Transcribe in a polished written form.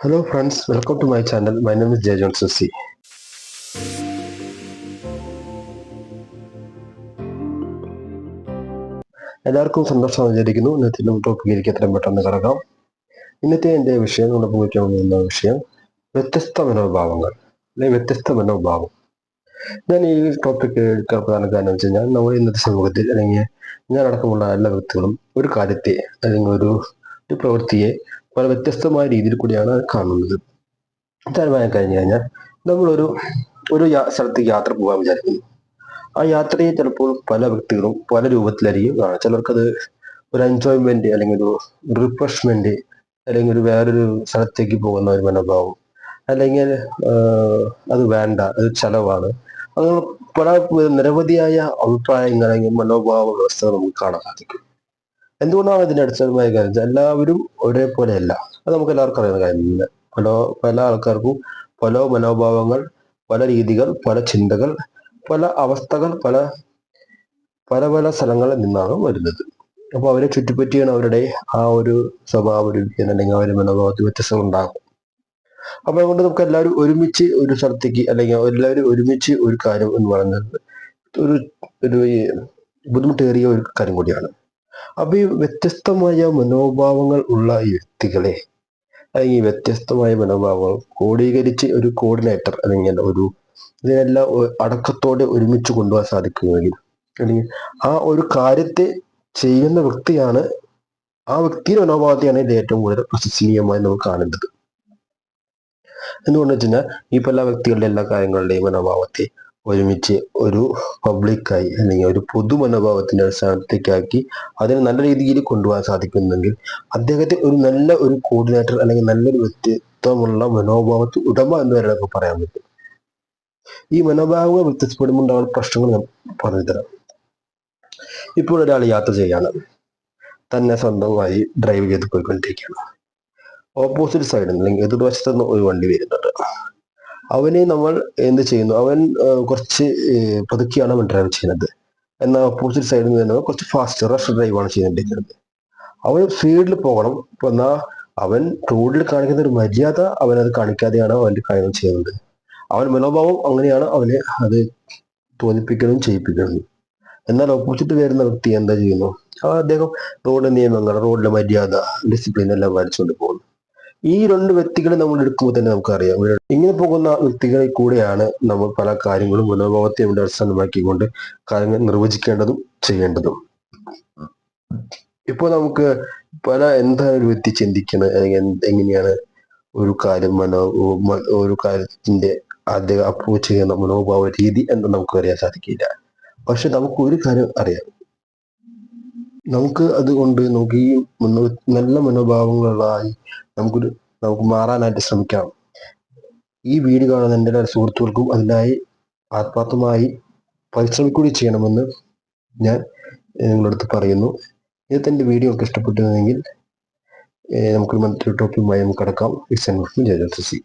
Hello friends, welcome to my channel. My name is Jajon Susi. എല്ലാവർക്കും സന്തോഷം വിചാരിക്കുന്നു. ഇന്നത്തെ ടോപ്പിക്കിലേക്ക് എത്രയും പെട്ടെന്ന് കിടക്കാം. ഇന്നത്തെ എൻ്റെ വിഷയം നമ്മൾ ഉപയോഗിക്കാൻ പോകുന്ന വിഷയം വ്യത്യസ്ത മനോഭാവങ്ങൾ അല്ലെങ്കിൽ വ്യത്യസ്ത മനോഭാവം. ഞാൻ ഈ ടോപ്പിക്ക് എടുക്കാൻ പ്രധാന കാരണം വെച്ച് കഴിഞ്ഞാൽ നമ്മൾ ഇന്നത്തെ സമൂഹത്തിൽ അല്ലെങ്കിൽ ഞാൻ അടക്കമുള്ള എല്ലാ വ്യക്തികളും ഒരു കാര്യത്തെ അല്ലെങ്കിൽ ഒരു പ്രവൃത്തിയെ പല വ്യത്യസ്തമായ രീതിയിൽ കൂടിയാണ് കാണുന്നത്. ഉദാഹരണമായി കഴിഞ്ഞു കഴിഞ്ഞാൽ നമ്മളൊരു ഒരു സ്ഥലത്തേക്ക് യാത്ര പോകാൻ വിചാരിക്കുന്നു. ആ യാത്രയെ ചിലപ്പോൾ പല വ്യക്തികളും പല രൂപത്തിലായിരിക്കും കാണുക. ചിലർക്കത് ഒരു എൻജോയ്മെന്റ് അല്ലെങ്കിൽ ഒരു റിഫ്രഷ്മെന്റ് അല്ലെങ്കിൽ ഒരു വേറൊരു സ്ഥലത്തേക്ക് പോകുന്ന ഒരു മനോഭാവം, അല്ലെങ്കിൽ അത് വേണ്ട, അത് ചെലവാണ്, അങ്ങനെ പല നിരവധിയായ അഭിപ്രായങ്ങൾ അല്ലെങ്കിൽ മനോഭാവ വ്യവസ്ഥകൾ നമുക്ക് കാണാൻ സാധിക്കും. എന്തുകൊണ്ടാണ് ഇതിന്റെ അടിസ്ഥാനമായ കാര്യം? എല്ലാവരും ഒരേപോലെയല്ല. അത് നമുക്ക് എല്ലാവർക്കും അറിയുന്ന കാര്യമില്ല. പല ആൾക്കാർക്കും പല മനോഭാവങ്ങൾ, പല രീതികൾ, പല ചിന്തകൾ, പല അവസ്ഥകൾ, പല പല പല സ്ഥലങ്ങളിൽ നിന്നാണ് വരുന്നത്. അപ്പോൾ അവരെ ചുറ്റിപ്പറ്റിയാണ് അവരുടെ ആ ഒരു സ്വഭാവ രീതിയിൽ അല്ലെങ്കിൽ ആ ഒരു മനോഭാവത്തിൽ വ്യത്യസ്തങ്ങൾ ഉണ്ടാകും. അപ്പൊ അതുകൊണ്ട് നമുക്ക് എല്ലാവരും ഒരുമിച്ച് ഒരു സ്ഥലത്തേക്ക് അല്ലെങ്കിൽ എല്ലാവരും ഒരുമിച്ച് ഒരു കാര്യം എന്ന് പറയുന്നത് ഒരു ഒരു ബുദ്ധിമുട്ടേറിയ ഒരു കാര്യം കൂടിയാണ്. അപ്പൊ ഈ വ്യത്യസ്തമായ മനോഭാവങ്ങൾ ഉള്ള ഈ വ്യക്തികളെ അല്ലെങ്കിൽ വ്യത്യസ്തമായ മനോഭാവങ്ങൾ ക്രോഡീകരിച്ച് ഒരു കോർഡിനേറ്റർ അല്ലെങ്കിൽ ഒരു ഇതിനെല്ലാം അടക്കത്തോടെ ഒരുമിച്ച് കൊണ്ടുപോകാൻ സാധിക്കുമെങ്കിൽ അല്ലെങ്കിൽ ആ ഒരു കാര്യത്തെ ചെയ്യുന്ന വ്യക്തിയാണ്, ആ വ്യക്തിയുടെ മനോഭാവത്തെയാണ് ഇത് ഏറ്റവും കൂടുതൽ പ്രശംസനീയമായി നമുക്ക് കാണേണ്ടത്. എന്തുകൊണ്ടെന്ന് വെച്ച് കഴിഞ്ഞാൽ ഈ പല വ്യക്തികളുടെ എല്ലാ കാര്യങ്ങളുടെയും മനോഭാവത്തെ ഒരുമിച്ച് ഒരു പബ്ലിക്കായി അല്ലെങ്കിൽ ഒരു പൊതു മനോഭാവത്തിന്റെ അടിസ്ഥാനത്തേക്കാക്കി അതിനെ നല്ല രീതിയിൽ കൊണ്ടുപോകാൻ സാധിക്കുന്നെങ്കിൽ അദ്ദേഹത്തെ ഒരു നല്ല ഒരു കോർഡിനേറ്റർ അല്ലെങ്കിൽ നല്ലൊരു വ്യക്തിത്വമുള്ള മനോഭാവത്തിൽ ഉടമ എന്ന് വരെ നമുക്ക് പറയാൻ പറ്റും. ഈ മനോഭാവങ്ങൾ വ്യത്യസ്തപ്പെടുമ്പോൾ ഉണ്ടാകുന്ന പ്രശ്നങ്ങൾ ഞാൻ പറഞ്ഞു തരാം. ഇപ്പോൾ ഒരാൾ യാത്ര ചെയ്യാണ്, തന്നെ സ്വന്തമായി ഡ്രൈവ് ചെയ്ത് പോയിക്കൊണ്ടിരിക്കുകയാണ്. ഓപ്പോസിറ്റ് സൈഡിൽ അല്ലെങ്കിൽ എതിർവശത്ത് നിന്ന് ഒരു വണ്ടി വരുന്നുണ്ട്. അവനെ നമ്മൾ എന്ത് ചെയ്യുന്നു? അവൻ കുറച്ച് പതുക്കെയാണ് അവൻ ഡ്രൈവ് ചെയ്യുന്നത്. എന്നാൽ ഓപ്പോസിറ്റ് സൈഡിൽ നിന്ന് തന്നെ കുറച്ച് ഫാസ്റ്റ് റഷ് ഡ്രൈവാണ് ചെയ്തുകൊണ്ടിരിക്കുന്നത്. അവൻ സ്പീഡിൽ പോകണം. ഇപ്പൊ എന്നാ അവൻ റോഡിൽ കാണിക്കുന്ന ഒരു മര്യാദ അവനത് കാണിക്കാതെയാണ് അവന്റെ കാര്യങ്ങൾ ചെയ്യുന്നത്. അവൻ മനോഭാവം അങ്ങനെയാണ് അവനെ അത് തോന്നിപ്പിക്കുന്നതും ചെയ്യിപ്പിക്കുന്നതും. എന്നാൽ ഓപ്പോസിറ്റ് വരുന്ന വ്യക്തി എന്താ ചെയ്യുന്നു? അദ്ദേഹം റോഡ് നിയമങ്ങൾ, റോഡിലെ മര്യാദ, ഡിസിപ്ലിൻ എല്ലാം പാലിച്ചുകൊണ്ട് പോകുന്നു. ഈ രണ്ട് വ്യക്തികളെ നമ്മൾ എടുക്കുമ്പോൾ തന്നെ നമുക്കറിയാം, ഇങ്ങനെ പോകുന്ന വ്യക്തികളിൽ കൂടെയാണ് നമ്മൾ പല കാര്യങ്ങളും മനോഭാവത്തെ അടിസ്ഥാനമാക്കിക്കൊണ്ട് കാര്യങ്ങൾ നിർവചിക്കേണ്ടതും ചെയ്യേണ്ടതും. ഇപ്പോൾ നമുക്ക് എന്താണ് ഒരു വ്യക്തി ചിന്തിക്കുന്നത് അല്ലെങ്കിൽ എങ്ങനെയാണ് ഒരു കാര്യം ഒരു കാര്യത്തിന്റെ അദ്ദേഹം അപ്രോച്ച് ചെയ്യുന്ന മനോഭാവ രീതി എന്ന് നമുക്ക് അറിയാൻ സാധിക്കില്ല. പക്ഷെ നമുക്ക് ഒരു കാര്യം അറിയാം, നമുക്ക് അതുകൊണ്ട് നമുക്ക് ഈ നല്ല മനോഭാവങ്ങളായി നമുക്ക് മാറാനായിട്ട് ശ്രമിക്കാം. ഈ വീഡിയോ കാണുന്ന എൻ്റെ സുഹൃത്തുക്കൾക്കും അതിനായി ആത്മാർത്ഥമായി പരിശ്രമിക്കുകയും ചെയ്യണമെന്ന് ഞാൻ നിങ്ങളടുത്ത് പറയുന്നു. ഇന്നത്തെ എൻ്റെ വീഡിയോ ഒക്കെ ഇഷ്ടപ്പെട്ടിരുന്നെങ്കിൽ നമുക്ക് മറ്റൊരു ടോപ്പിക്കുമായി നമുക്ക് കടക്കാം. ഇറ്റ്സ് ജയജോൺ സുസി.